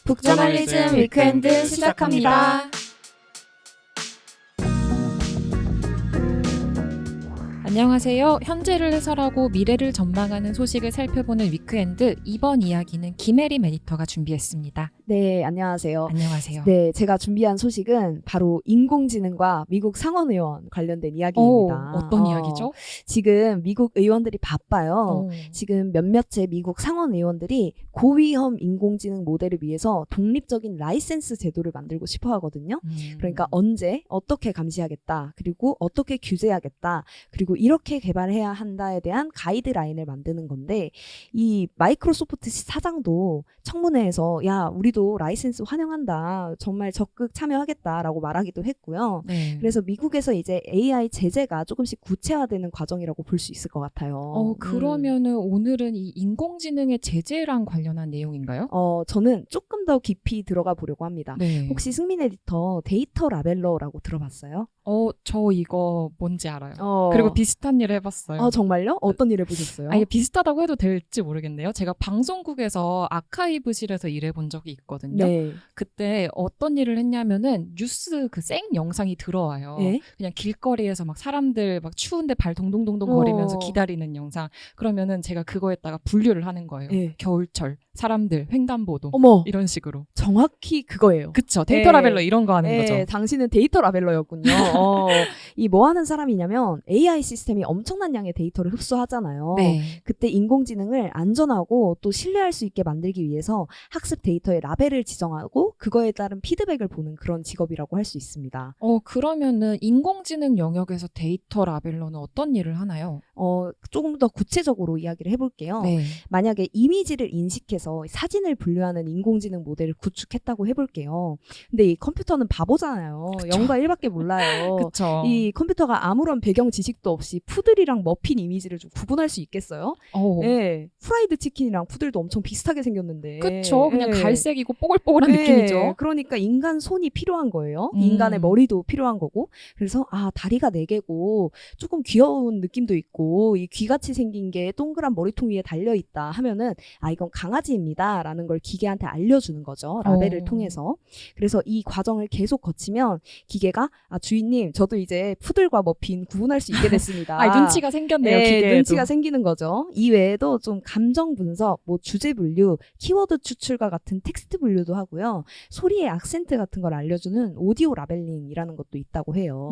북저널리즘 위크엔드 시작합니다. 안녕하세요. 현재를 해설하고 미래를 전망하는 소식을 살펴보는 위크엔드, 이번 이야기는 김혜림 에디터가 준비했습니다. 네, 안녕하세요. 안녕하세요. 네, 제가 준비한 소식은 바로 인공지능과 미국 상원의원 관련된 이야기입니다. 어떤 이야기죠? 지금 미국 의원들이 바빠요. 지금 몇몇의 미국 상원의원들이 고위험 인공지능 모델을 위해서 독립적인 라이센스 제도를 만들고 싶어 하거든요. 그러니까 언제, 어떻게 감시하겠다, 그리고 어떻게 규제하겠다, 그리고 이렇게 개발해야 한다에 대한 가이드라인을 만드는 건데, 이 마이크로소프트 사장도 청문회에서 야, 우리도 라이센스 환영한다, 정말 적극 참여하겠다라고 말하기도 했고요. 네. 그래서 미국에서 이제 AI 제재가 조금씩 구체화되는 과정이라고 볼 수 있을 것 같아요. 그러면은 오늘은 이 인공지능의 제재랑 관련한 내용인가요? 저는 조금 더 깊이 들어가 보려고 합니다. 네. 혹시 승민 에디터 데이터 라벨러라고 들어봤어요? 저 이거 뭔지 알아요. 그리고 비슷한 일을 해봤어요. 정말요? 어떤 일 해보셨어요? 이게 비슷하다고 해도 될지 모르겠네요. 제가 방송국에서 아카이브실에서 일해본 적이 있거든요. 네. 그때 어떤 일을 했냐면은 뉴스 그 생 영상이 들어와요. 네? 그냥 길거리에서 막 사람들 막 추운데 발 동동동동 거리면서 기다리는 영상. 그러면은 제가 그거에다가 분류를 하는 거예요. 네. 겨울철, 사람들, 횡단보도. 어머, 이런 식으로. 정확히 그거예요. 그쵸. 데이터 라벨러 이런 거 하는 네, 거죠. 당신은 데이터 라벨러였군요. 이 뭐 하는 사람이냐면 AI 시스템이 엄청난 양의 데이터를 흡수하잖아요. 네. 그때 인공지능을 안전하고 또 신뢰할 수 있게 만들기 위해서 학습 데이터의 라벨을 지정하고 그거에 따른 피드백을 보는 그런 직업이라고 할 수 있습니다. 그러면은 인공지능 영역에서 데이터 라벨러는 어떤 일을 하나요? 조금 더 구체적으로 이야기를 해볼게요. 네. 만약에 이미지를 인식해서 사진을 분류하는 인공지능 모델을 구축했다고 해볼게요. 근데 이 컴퓨터는 바보잖아요. 그쵸. 0과 1밖에 몰라요. 그쵸. 이 컴퓨터가 아무런 배경 지식도 없이 푸들이랑 머핀 이미지를 좀 구분할 수 있겠어요? 네. 프라이드 치킨이랑 푸들도 엄청 비슷하게 생겼는데. 그쵸. 그냥 네. 갈색이고 뽀글뽀글한 네. 느낌이죠. 그러니까 인간 손이 필요한 거예요. 인간의 머리도 필요한 거고. 그래서 다리가 4개고 조금 귀여운 느낌도 있고 이 귀같이 생긴 게 동그란 머리통 위에 달려있다 하면은 이건 강아지입니다 라는 걸 기계한테 알려주는 거죠. 라벨을 통해서. 그래서 이 과정을 계속 거치면 기계가 주인님 저도 이제 푸들과 머핀 구분할 수 있게 됐습니다. 눈치가 생겼네요. 네, 기계에도. 눈치가 생기는 거죠. 이 외에도 좀 감정 분석, 주제 분류, 키워드 추출과 같은 텍스트 분류도 하고요. 소리의 악센트 같은 걸 알려주는 오디오 라벨링이라는 것도 있다고 해요.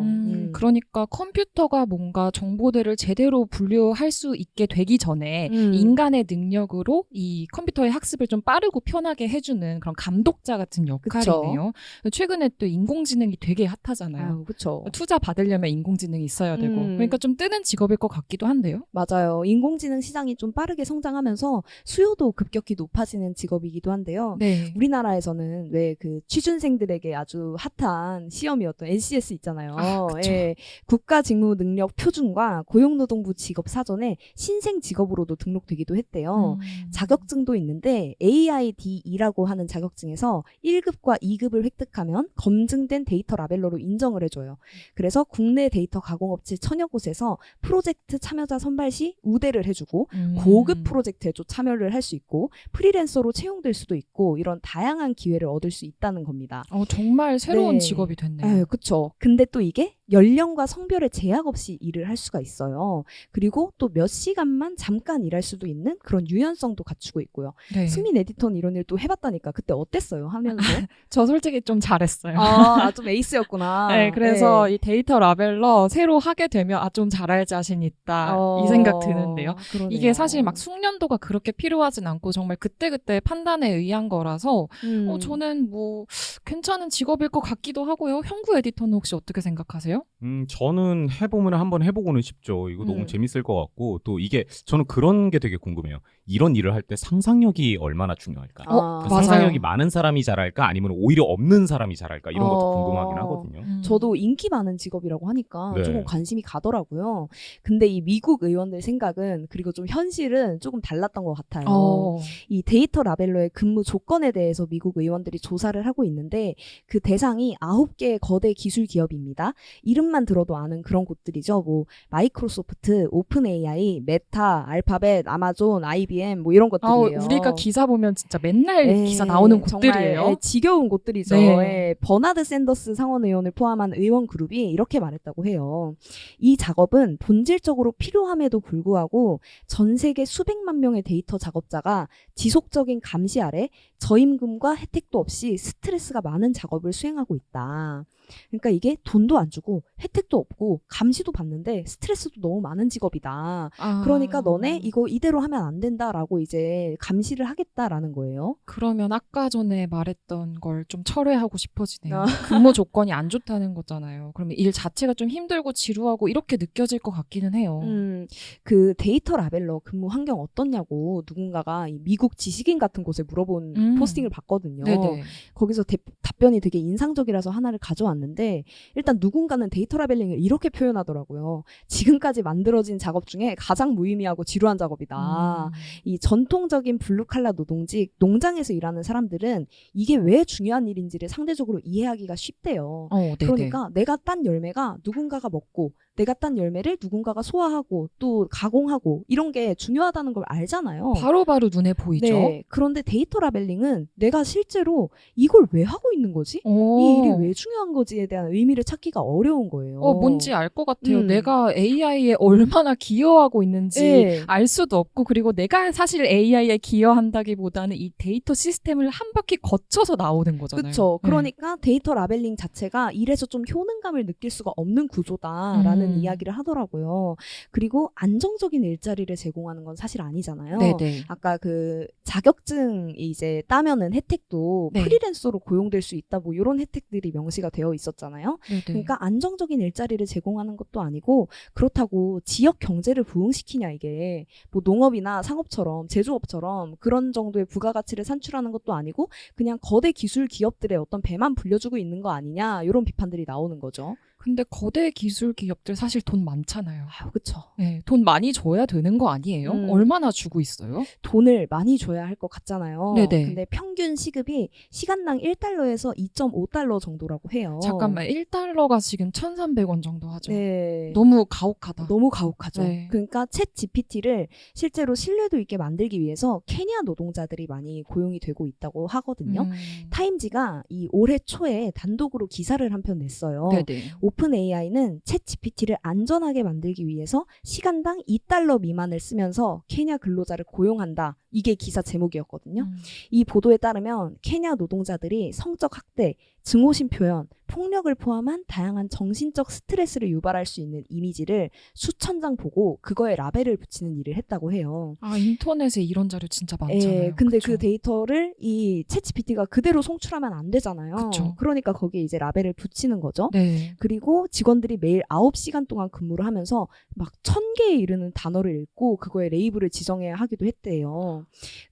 그러니까 컴퓨터가 뭔가 정보들을 제대로 분류할 수 있게 되기 전에 인간의 능력으로 이 컴퓨터의 학습을 좀 빠르고 편하게 해주는 그런 감독자 같은 역할이네요. 그쵸? 최근에 또 인공지능이 되게 핫하잖아요. 그렇죠. 투자 받으려면 인공지능이 있어야 되고. 그러니까 좀 뜨는 직업일 것 같기도 한데요. 맞아요. 인공지능 시장이 좀 빠르게 성장하면서 수요도 급격히 높아지는 직업이기도 한데요. 네. 우리나라에서는 왜 그 취준생들에게 아주 핫한 시험이었던 NCS 있잖아요. 예, 국가직무능력 표준과 고용노동부 직업사전에 신생 직업으로도 등록되기도 했대요. 자격증도 있는데 AIDE라고 하는 자격증에서 1급과 2급을 획득하면 검증된 데이터 라벨러로 인정을 해줘요. 그래서 국내 데이터 가공업체 천여 곳에서 프로젝트 참여자 선발 시 우대를 해주고 고급 프로젝트에도 참여를 할 수 있고 프리랜서로 채용될 수도 있고 이런 다양한 기회를 얻을 수 있다는 겁니다. 정말 새로운 직업이 됐네요. 그렇죠. 근데 또 이게 연령과 성별의 제약 없이 일을 할 수가 있어요. 그리고 또 몇 시간만 잠깐 일할 수도 있는 그런 유연성도 갖추고 있고요. 네. 승민 에디터는 이런 일 또 해봤다니까 그때 어땠어요? 하면서? 저 솔직히 좀 잘했어요. 좀 에이스였구나. 네, 그래서 이 데이터 라벨러 새로 하게 되면 좀 잘할 자신 있다 이 생각 드는데요. 그러네요. 이게 사실 막 숙련도가 그렇게 필요하진 않고 정말 그때그때 판단에 의한 거라서 저는 뭐 괜찮은 직업일 것 같기도 하고요. 형구 에디터는 혹시 어떻게 생각하세요? 저는 해보면 한번 해보고는 싶죠. 이거 너무 재밌을 것 같고 또 이게 저는 그런 게 되게 궁금해요. 이런 일을 할 때 상상력이 얼마나 중요할까? 상상력이 많은 사람이 잘할까? 아니면 오히려 없는 사람이 잘할까? 이런 것도 궁금하긴 하거든요. 저도 인기 많은 직업이라고 하니까 네. 조금 관심이 가더라고요. 근데 이 미국 의원들 생각은 그리고 좀 현실은 조금 달랐던 것 같아요. 이 데이터 라벨러의 근무 조건에 대해서 미국 의원들이 조사를 하고 있는데 그 대상이 9개의 거대 기술 기업입니다. 이름만 들어도 아는 그런 곳들이죠. 뭐 마이크로소프트, 오픈 AI, 메타, 알파벳, 아마존, IBM MGM 뭐 이런 것들이에요. 우리가 기사 보면 진짜 맨날 예, 기사 나오는 정말, 곳들이에요. 예, 지겨운 곳들이죠. 네. 예, 버나드 샌더스 상원 의원을 포함한 의원 그룹이 이렇게 말했다고 해요. 이 작업은 본질적으로 필요함에도 불구하고 전 세계 수백만 명의 데이터 작업자가 지속적인 감시 아래 저임금과 혜택도 없이 스트레스가 많은 작업을 수행하고 있다. 그러니까 이게 돈도 안 주고 혜택도 없고 감시도 받는데 스트레스도 너무 많은 직업이다. 그러니까 너네 이거 이대로 하면 안 된다라고 이제 감시를 하겠다라는 거예요. 그러면 아까 전에 말했던 걸 좀 철회하고 싶어지네요. 아. 근무 조건이 안 좋다는 거잖아요. 그러면 일 자체가 좀 힘들고 지루하고 이렇게 느껴질 것 같기는 해요. 그 데이터 라벨러 근무 환경 어떻냐고 누군가가 이 미국 지식인 같은 곳에 물어본 포스팅을 봤거든요. 네네. 거기서 답변이 되게 인상적이라서 하나를 가져왔는데 일단 누군가는 데이터 라벨링을 이렇게 표현하더라고요. 지금까지 만들어진 작업 중에 가장 무의미하고 지루한 작업이다. 이 전통적인 블루칼라 노동직, 농장에서 일하는 사람들은 이게 왜 중요한 일인지를 상대적으로 이해하기가 쉽대요. 네네. 그러니까 내가 딴 열매가 누군가가 먹고 내가 딴 열매를 누군가가 소화하고 또 가공하고 이런 게 중요하다는 걸 알잖아요. 바로바로 눈에 보이죠. 네. 그런데 데이터 라벨링은 내가 실제로 이걸 왜 하고 있는 거지? 이 일이 왜 중요한 거지에 대한 의미를 찾기가 어려운 거예요. 뭔지 알 것 같아요. 내가 AI에 얼마나 기여하고 있는지 네. 알 수도 없고 그리고 내가 사실 AI에 기여한다기보다는 이 데이터 시스템을 한 바퀴 거쳐서 나오는 거잖아요. 그렇죠. 그러니까 데이터 라벨링 자체가 일에서 좀 효능감을 느낄 수가 없는 구조다라는 이야기를 하더라고요. 그리고 안정적인 일자리를 제공하는 건 사실 아니잖아요. 네네. 아까 그 자격증 이제 따면은 혜택도 네. 프리랜서로 고용될 수 있다 뭐 이런 혜택들이 명시가 되어 있었잖아요. 네네. 그러니까 안정적인 일자리를 제공하는 것도 아니고 그렇다고 지역 경제를 부흥시키냐 이게 뭐 농업이나 상업처럼 제조업처럼 그런 정도의 부가가치를 산출하는 것도 아니고 그냥 거대 기술 기업들의 어떤 배만 불려주고 있는 거 아니냐 이런 비판들이 나오는 거죠. 근데 거대 기술 기업들 사실 돈 많잖아요. 그렇죠. 네, 돈 많이 줘야 되는 거 아니에요? 얼마나 주고 있어요? 돈을 많이 줘야 할 것 같잖아요. 네네. 근데 평균 시급이 시간당 1달러에서 2.5달러 정도라고 해요. 잠깐만, 1달러가 지금 1,300원 정도 하죠. 네. 너무 가혹하다. 너무 가혹하죠. 네. 그러니까 챗 GPT를 실제로 신뢰도 있게 만들기 위해서 케냐 노동자들이 많이 고용이 되고 있다고 하거든요. 타임지가 이 올해 초에 단독으로 기사를 한 편 냈어요. 네네. 오픈 AI는 챗 GPT를 안전하게 만들기 위해서 시간당 2달러 미만을 쓰면서 케냐 근로자를 고용한다. 이게 기사 제목이었거든요. 이 보도에 따르면 케냐 노동자들이 성적 학대, 증오심 표현, 폭력을 포함한 다양한 정신적 스트레스를 유발할 수 있는 이미지를 수천 장 보고 그거에 라벨을 붙이는 일을 했다고 해요. 인터넷에 이런 자료 진짜 많잖아요. 근데 그쵸? 그 데이터를 이 챗GPT가 그대로 송출하면 안 되잖아요. 그쵸. 그러니까 거기에 이제 라벨을 붙이는 거죠. 네. 그리고 직원들이 매일 9시간 동안 근무를 하면서 막 1000개에 이르는 단어를 읽고 그거에 레이블을 지정해야 하기도 했대요.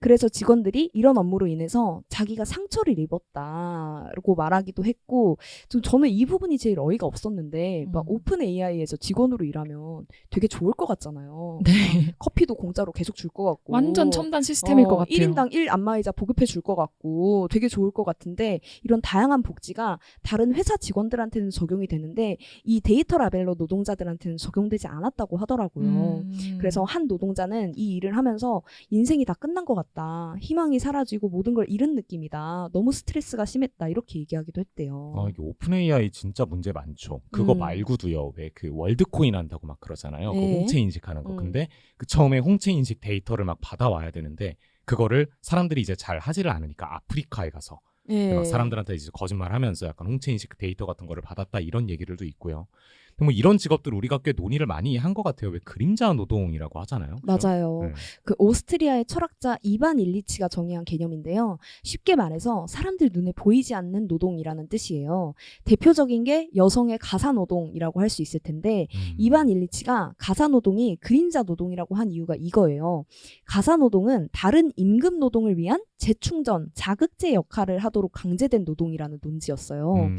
그래서 직원들이 이런 업무로 인해서 자기가 상처를 입었다고 말하기도 했고 저는 이 부분이 제일 어이가 없었는데 막 오픈 AI에서 직원으로 일하면 되게 좋을 것 같잖아요. 네. 커피도 공짜로 계속 줄 것 같고 완전 첨단 시스템일 것 같아요. 1인당 1 안마의자 보급해 줄 것 같고 되게 좋을 것 같은데 이런 다양한 복지가 다른 회사 직원들한테는 적용이 되는데 이 데이터 라벨러 노동자들한테는 적용되지 않았다고 하더라고요. 그래서 한 노동자는 이 일을 하면서 인생이 다 끝난 것 같다. 희망이 사라지고 모든 걸 잃은 느낌이다. 너무 스트레스가 심했다. 이렇게 얘기하기도 했대요. 이게 오픈 AI 진짜 문제 많죠. 그거 말고도요. 왜 그 월드코인 한다고 막 그러잖아요. 그 네. 홍채 인식하는 거. 근데 그 처음에 홍채 인식 데이터를 막 받아와야 되는데 그거를 사람들이 이제 잘 하지를 않으니까 아프리카에 가서 막 사람들한테 이제 거짓말하면서 약간 홍채 인식 데이터 같은 거를 받았다 이런 얘기들도 있고요. 뭐 이런 직업들 우리가 꽤 논의를 많이 한 것 같아요. 왜 그림자 노동이라고 하잖아요. 그죠? 맞아요. 네. 그 오스트리아의 철학자 이반 일리치가 정의한 개념인데요. 쉽게 말해서 사람들 눈에 보이지 않는 노동이라는 뜻이에요. 대표적인 게 여성의 가사 노동이라고 할 수 있을 텐데 이반 일리치가 가사 노동이 그림자 노동이라고 한 이유가 이거예요. 가사 노동은 다른 임금 노동을 위한 재충전, 자극제 역할을 하도록 강제된 노동이라는 논지였어요.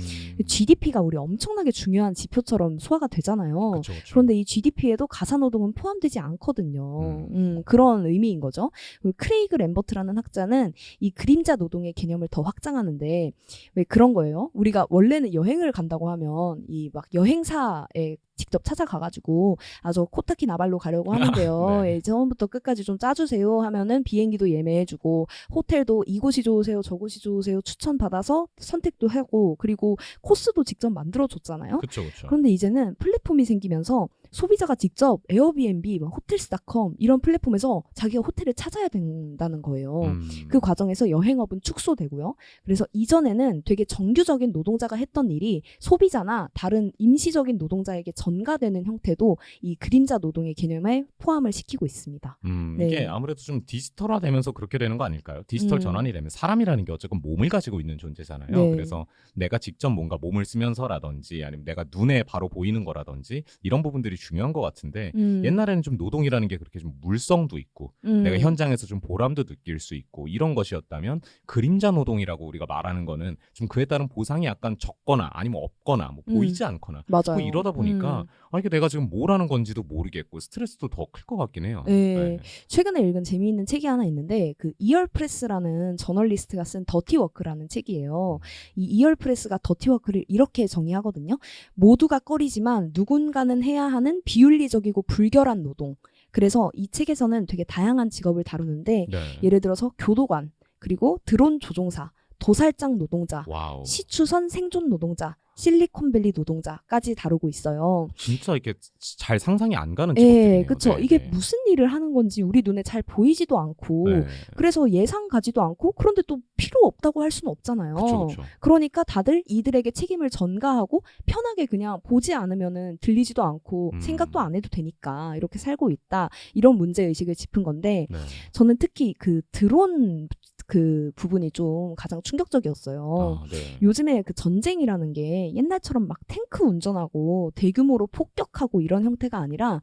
GDP가 우리 엄청나게 중요한 지표처럼 소화가 되잖아요. 그쵸. 그런데 이 GDP에도 가사노동은 포함되지 않거든요. 그런 의미인 거죠. 그리고 크레이그 램버트라는 학자는 이 그림자 노동의 개념을 더 확장하는데 왜 그런 거예요? 우리가 원래는 여행을 간다고 하면 이 막 여행사에 직접 찾아가가지고 저 코타키나발루 가려고 하는데요. 네. 예, 처음부터 끝까지 좀 짜주세요 하면은 비행기도 예매해주고 호텔도 이곳이 좋으세요 저곳이 좋으세요 추천받아서 선택도 하고 그리고 코스도 직접 만들어줬잖아요. 그렇죠, 그렇죠. 그런데 이제는 플랫폼이 생기면서 소비자가 직접 에어비앤비, 호텔스닷컴 이런 플랫폼에서 자기가 호텔을 찾아야 된다는 거예요. 그 과정에서 여행업은 축소되고요. 그래서 이전에는 되게 정규적인 노동자가 했던 일이 소비자나 다른 임시적인 노동자에게 전가되는 형태도 이 그림자 노동의 개념에 포함을 시키고 있습니다. 네. 이게 아무래도 좀 디지털화되면서 그렇게 되는 거 아닐까요? 디지털 전환이 되면 사람이라는 게 어쨌든 몸을 가지고 있는 존재잖아요. 네. 그래서 내가 직접 뭔가 몸을 쓰면서라든지 아니면 내가 눈에 바로 보이는 거라든지 이런 부분들이 중요한 것 같은데 옛날에는 좀 노동이라는 게 그렇게 좀 물성도 있고 내가 현장에서 좀 보람도 느낄 수 있고 이런 것이었다면 그림자 노동이라고 우리가 말하는 거는 좀 그에 따른 보상이 약간 적거나 아니면 없거나 뭐 보이지 않거나 맞아요. 뭐 이러다 보니까 이게 내가 지금 뭘 하는 건지도 모르겠고 스트레스도 더 클 것 같긴 해요. 네. 최근에 읽은 재미있는 책이 하나 있는데 그 이얼프레스라는 저널리스트가 쓴 더티워크라는 책이에요. 이 이얼프레스가 더티워크를 이렇게 정의하거든요. 모두가 꺼리지만 누군가는 해야 하는 비윤리적이고 불결한 노동. 그래서 이 책에서는 되게 다양한 직업을 다루는데 네. 예를 들어서 교도관, 그리고 드론 조종사, 도살장 노동자, 와우. 시추선 생존 노동자, 실리콘밸리 노동자까지 다루고 있어요. 진짜 이렇게 잘 상상이 안 가는 직업들이네요. 예, 그렇죠. 네, 이게 네. 무슨 일을 하는 건지 우리 눈에 잘 보이지도 않고 네. 그래서 예상 가지도 않고 그런데 또 필요 없다고 할 수는 없잖아요. 그렇죠. 그러니까 다들 이들에게 책임을 전가하고 편하게 그냥 보지 않으면은 들리지도 않고 생각도 안 해도 되니까 이렇게 살고 있다. 이런 문제 의식을 짚은 건데 네. 저는 특히 그 드론 그 부분이 좀 가장 충격적이었어요. 아, 네. 요즘에 그 전쟁이라는 게 옛날처럼 막 탱크 운전하고 대규모로 폭격하고 이런 형태가 아니라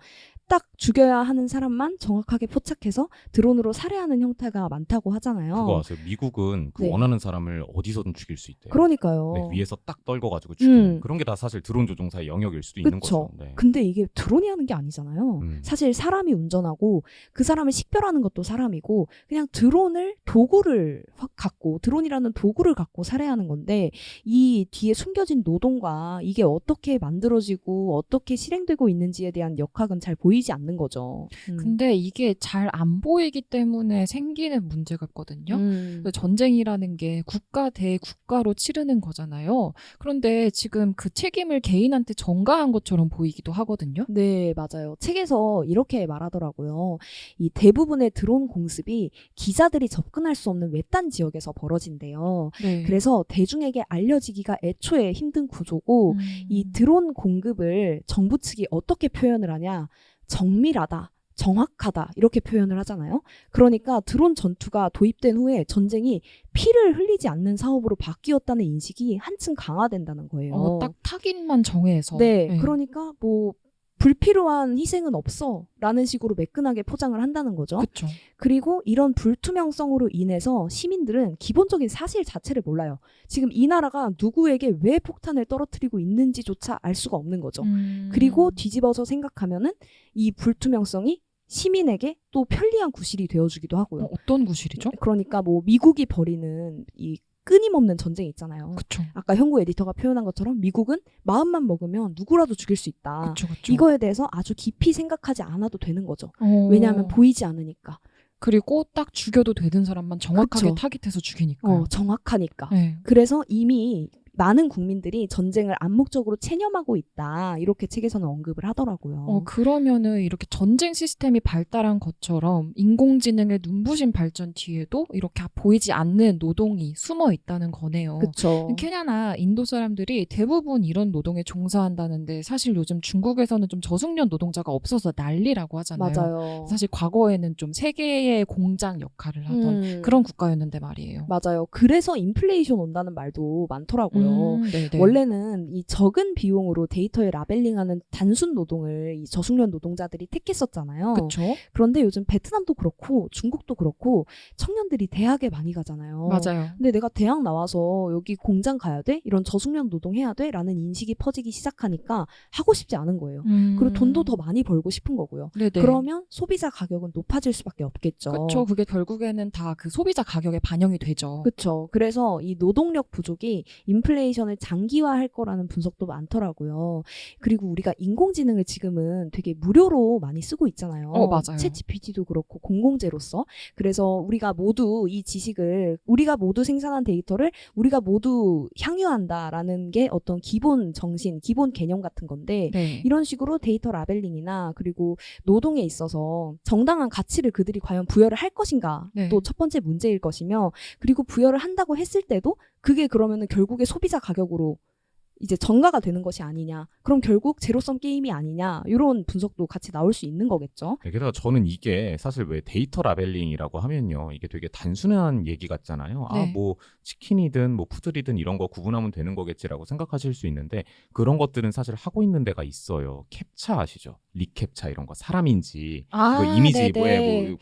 딱 죽여야 하는 사람만 정확하게 포착해서 드론으로 살해하는 형태가 많다고 하잖아요. 그거 아세요? 미국은 그 네. 원하는 사람을 어디서든 죽일 수 있대요. 그러니까요. 네, 위에서 딱 떨궈가지고 죽이는 그런 게 다 사실 드론 조종사의 영역일 수도 있는 그쵸. 거죠. 네. 근데 이게 드론이 하는 게 아니잖아요. 사실 사람이 운전하고 그 사람을 식별하는 것도 사람이고 그냥 드론을 도구를 갖고 드론이라는 도구를 갖고 살해하는 건데 이 뒤에 숨겨진 노동과 이게 어떻게 만들어지고 어떻게 실행되고 있는지에 대한 역학은 잘 보이지 않는 거죠. 근데 이게 잘 안 보이기 때문에 생기는 문제 같거든요. 전쟁이라는 게 국가 대 국가로 치르는 거잖아요. 그런데 지금 그 책임을 개인한테 전가한 것처럼 보이기도 하거든요. 네, 맞아요. 책에서 이렇게 말하더라고요. 이 대부분의 드론 공습이 기자들이 접근할 수 없는 외딴 지역에서 벌어진대요. 네. 그래서 대중에게 알려지기가 애초에 힘든 구조고 이 드론 공급을 정부 측이 어떻게 표현을 하냐? 정밀하다. 정확하다 이렇게 표현을 하잖아요. 그러니까 드론 전투가 도입된 후에 전쟁이 피를 흘리지 않는 사업으로 바뀌었다는 인식이 한층 강화된다는 거예요. 딱 타깃만 정해서. 네, 그러니까 뭐 불필요한 희생은 없어 라는 식으로 매끈하게 포장을 한다는 거죠. 그렇죠. 그리고 이런 불투명성으로 인해서 시민들은 기본적인 사실 자체를 몰라요. 지금 이 나라가 누구에게 왜 폭탄을 떨어뜨리고 있는지조차 알 수가 없는 거죠. 그리고 뒤집어서 생각하면은 이 불투명성이 시민에게 또 편리한 구실이 되어주기도 하고요. 어떤 구실이죠? 그러니까 뭐 미국이 벌이는 이 끊임없는 전쟁이 있잖아요. 그쵸. 아까 현구 에디터가 표현한 것처럼 미국은 마음만 먹으면 누구라도 죽일 수 있다. 그쵸. 이거에 대해서 아주 깊이 생각하지 않아도 되는 거죠. 왜냐하면 보이지 않으니까. 그리고 딱 죽여도 되는 사람만 정확하게 그쵸. 타깃해서 죽이니까요. 정확하니까. 네. 그래서 이미 많은 국민들이 전쟁을 암묵적으로 체념하고 있다. 이렇게 책에서는 언급을 하더라고요. 그러면은 이렇게 전쟁 시스템이 발달한 것처럼 인공지능의 눈부신 발전 뒤에도 이렇게 보이지 않는 노동이 숨어 있다는 거네요. 그렇죠. 케냐나 인도 사람들이 대부분 이런 노동에 종사한다는데 사실 요즘 중국에서는 좀 저숙련 노동자가 없어서 난리라고 하잖아요. 맞아요. 사실 과거에는 좀 세계의 공장 역할을 하던 그런 국가였는데 말이에요. 맞아요. 그래서 인플레이션 온다는 말도 많더라고요. 네네. 원래는 이 적은 비용으로 데이터에 라벨링하는 단순 노동을 이 저숙련 노동자들이 택했었잖아요. 그렇죠. 그런데 요즘 베트남도 그렇고 중국도 그렇고 청년들이 대학에 많이 가잖아요. 맞아요. 근데 내가 대학 나와서 여기 공장 가야 돼? 이런 저숙련 노동 해야 돼? 라는 인식이 퍼지기 시작하니까 하고 싶지 않은 거예요. 그리고 돈도 더 많이 벌고 싶은 거고요. 네네. 그러면 소비자 가격은 높아질 수밖에 없겠죠. 그렇죠. 그게 결국에는 다 그 소비자 가격에 반영이 되죠. 그렇죠. 그래서 이 노동력 부족이 인플레이션 매니플레이션을 장기화할 거라는 분석도 많더라고요. 그리고 우리가 인공지능을 지금은 되게 무료로 많이 쓰고 있잖아요. 맞아요. 챗 GPT도 그렇고 공공재로서. 그래서 우리가 모두 이 지식을 우리가 모두 생산한 데이터를 우리가 모두 향유한다라는 게 어떤 기본 정신, 기본 개념 같은 건데 네. 이런 식으로 데이터 라벨링이나 그리고 노동에 있어서 정당한 가치를 그들이 과연 부여를 할 것인가 네. 또 첫 번째 문제일 것이며 그리고 부여를 한다고 했을 때도 그게 그러면은 결국에 소비자 가격으로 이제 전가가 되는 것이 아니냐. 그럼 결국 제로섬 게임이 아니냐. 이런 분석도 같이 나올 수 있는 거겠죠. 네, 게다가 저는 이게 사실 왜 데이터 라벨링이라고 하면요. 이게 되게 단순한 얘기 같잖아요. 네. 뭐 치킨이든 뭐 푸들이든 이런 거 구분하면 되는 거겠지라고 생각하실 수 있는데 그런 것들은 사실 하고 있는 데가 있어요. 캡차 아시죠? 리캡차 이런 거 사람인지 그 이미지 뭐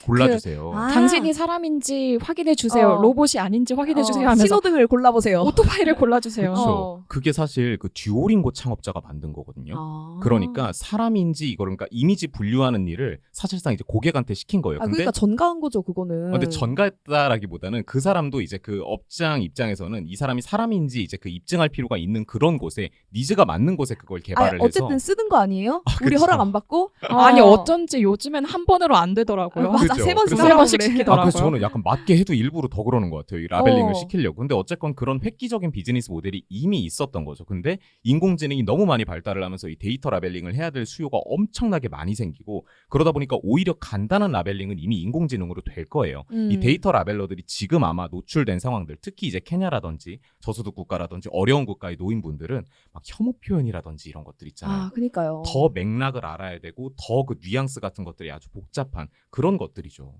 골라주세요. 당신이 사람인지 확인해 주세요. 로봇이 아닌지 확인해 주세요 하면서 신호등을 골라보세요. 오토바이를 골라주세요. 그렇죠. 그게 사실 그 듀오링고 창업자가 만든 거거든요. 그러니까 사람인지 이걸 그러니까 이미지 분류하는 일을 사실상 이제 고객한테 시킨 거예요. 근데 그러니까 전가한 거죠, 그거는. 근데 전가했다라기보다는 그 사람도 이제 그 업장 입장에서는 이 사람이 사람인지 이제 그 입증할 필요가 있는 그런 곳에 니즈가 맞는 곳에 그걸 개발을 해서 어쨌든 쓰는 거 아니에요? 우리 그쵸. 허락 안 받고? 아니 어쩐지 요즘엔 한 번으로 안 되더라고요. 맞아, 그죠. 세 번 그래서 쓰라고 번씩 그래. 시키더라고요. 그래서 저는 약간 맞게 해도 일부러 더 그러는 것 같아요. 이 라벨링을 시키려고. 근데 어쨌건 그런 획기적인 비즈니스 모델이 이미 있었던 거죠. 근데 인공지능이 너무 많이 발달을 하면서 이 데이터 라벨링을 해야 될 수요가 엄청나게 많이 생기고 그러다 보니까 오히려 간단한 라벨링은 이미 인공지능으로 될 거예요. 이 데이터 라벨러들이 지금 아마 노출된 상황들, 특히 이제 케냐라든지 저소득 국가라든지 어려운 국가의 노인분들은 막 혐오 표현이라든지 이런 것들 있잖아요. 그러니까요. 더 맥락을 알아야 되고 더 그 뉘앙스 같은 것들이 아주 복잡한 그런 것들이죠.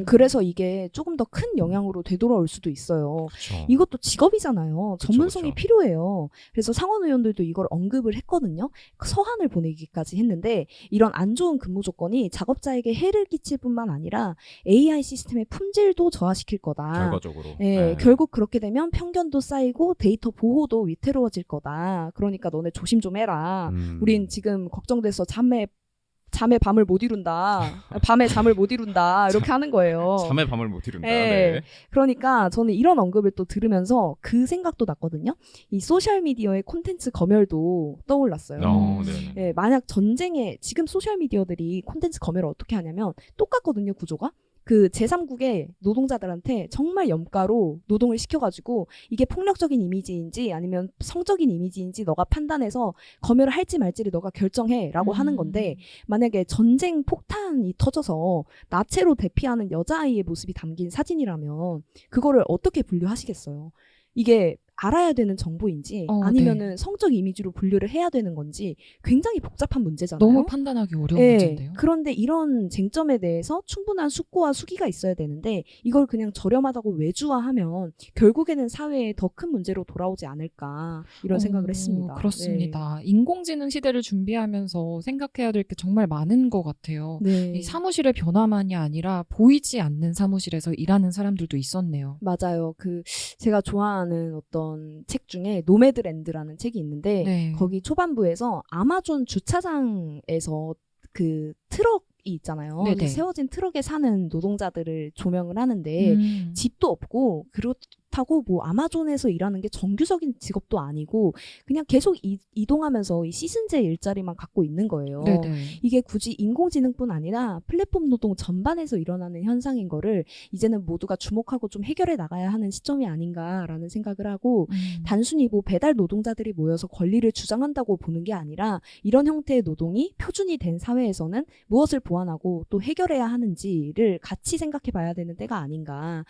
그래서 이게 조금 더 큰 영향으로 되돌아올 수도 있어요. 그쵸. 이것도 직업이잖아요. 그쵸, 전문성이 그쵸. 필요해요. 그래서 상원 의원들도 이걸 언급을 했거든요. 서한을 보내기까지 했는데 이런 안 좋은 근무 조건이 작업자에게 해를 끼칠 뿐만 아니라 AI 시스템의 품질도 저하시킬 거다. 결과적으로. 결국 그렇게 되면 편견도 쌓이고 데이터 보호도 위태로워질 거다. 그러니까 너네 조심 좀 해라. 우린 지금 걱정돼서 잠에 밤을 못 이룬다. 밤에 잠을 못 이룬다. 이렇게 하는 거예요. 잠의 밤을 못 이룬다. 네. 네. 그러니까 저는 이런 언급을 또 들으면서 그 생각도 났거든요. 이 소셜미디어의 콘텐츠 검열도 떠올랐어요. 네. 예, 만약 전쟁에 지금 소셜미디어들이 콘텐츠 검열을 어떻게 하냐면 똑같거든요, 구조가. 그 제3국의 노동자들한테 정말 염가로 노동을 시켜가지고 이게 폭력적인 이미지인지 아니면 성적인 이미지인지 너가 판단해서 검열을 할지 말지를 너가 결정해라고 하는 건데 만약에 전쟁 폭탄이 터져서 나체로 대피하는 여자아이의 모습이 담긴 사진이라면 그거를 어떻게 분류하시겠어요? 이게 알아야 되는 정보인지 아니면은 성적 이미지로 분류를 해야 되는 건지 굉장히 복잡한 문제잖아요. 너무 판단하기 어려운 문제인데요. 그런데 이런 쟁점에 대해서 충분한 숙고와 수기가 있어야 되는데 이걸 그냥 저렴하다고 외주화하면 결국에는 사회에 더 큰 문제로 돌아오지 않을까 이런 생각을 했습니다. 그렇습니다. 인공지능 시대를 준비하면서 생각해야 될 게 정말 많은 것 같아요. 이 사무실의 변화만이 아니라 보이지 않는 사무실에서 일하는 사람들도 있었네요. 맞아요. 제가 좋아하는 어떤 책 중에 노매드랜드라는 책이 있는데 거기 초반부에서 아마존 주차장에서 그 트럭이 있잖아요. 세워진 트럭에 사는 노동자들을 조명을 하는데 집도 없고 그렇다고 뭐 아마존에서 일하는 게 정규적인 직업도 아니고 그냥 계속 이동하면서 이 시즌제 일자리만 갖고 있는 거예요. 이게 굳이 인공지능뿐 아니라 플랫폼 노동 전반에서 일어나는 현상인 거를 이제는 모두가 주목하고 좀 해결해 나가야 하는 시점이 아닌가라는 생각을 하고 단순히 뭐 배달 노동자들이 모여서 권리를 주장한다고 보는 게 아니라 이런 형태의 노동이 표준이 된 사회에서는 무엇을 보완하고 또 해결해야 하는지를 같이 생각해 봐야 되는 때가 아닌가.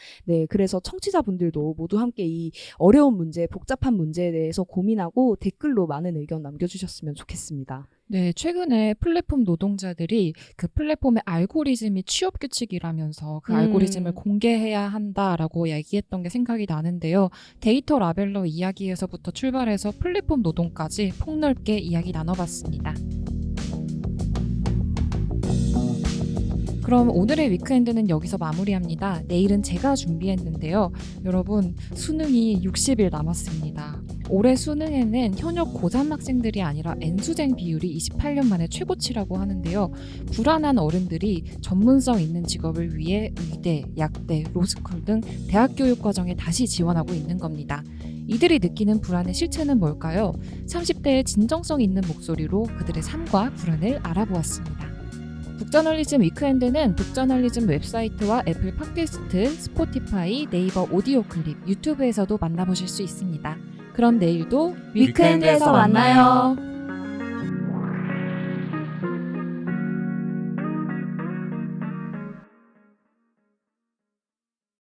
그래서 청취자분들도 모두 함께 이 어려운 문제, 복잡한 문제에 대해서 고민하고 댓글로 많은 의견 남겨주셨으면 좋겠습니다. 네, 최근에 플랫폼 노동자들이 그 플랫폼의 알고리즘이 취업 규칙이라면서 그 알고리즘을 공개해야 한다라고 얘기했던 게 생각이 나는데요. 데이터 라벨러 이야기에서부터 출발해서 플랫폼 노동까지 폭넓게 이야기 나눠봤습니다. 그럼 오늘의 위크엔드는 여기서 마무리합니다. 내일은 제가 준비했는데요. 여러분, 수능이 60일 남았습니다. 올해 수능에는 현역 고3 학생들이 아니라 N수생 비율이 28년 만에 최고치라고 하는데요. 불안한 어른들이 전문성 있는 직업을 위해 의대, 약대, 로스쿨 등 대학 교육 과정에 다시 지원하고 있는 겁니다. 이들이 느끼는 불안의 실체는 뭘까요? 30대의 진정성 있는 목소리로 그들의 삶과 불안을 알아보았습니다. 북저널리즘 위크엔드는 북저널리즘 웹사이트와 애플 팟캐스트, 스포티파이, 네이버 오디오 클립, 유튜브에서도 만나보실 수 있습니다. 그럼 내일도 위크엔드에서 만나요.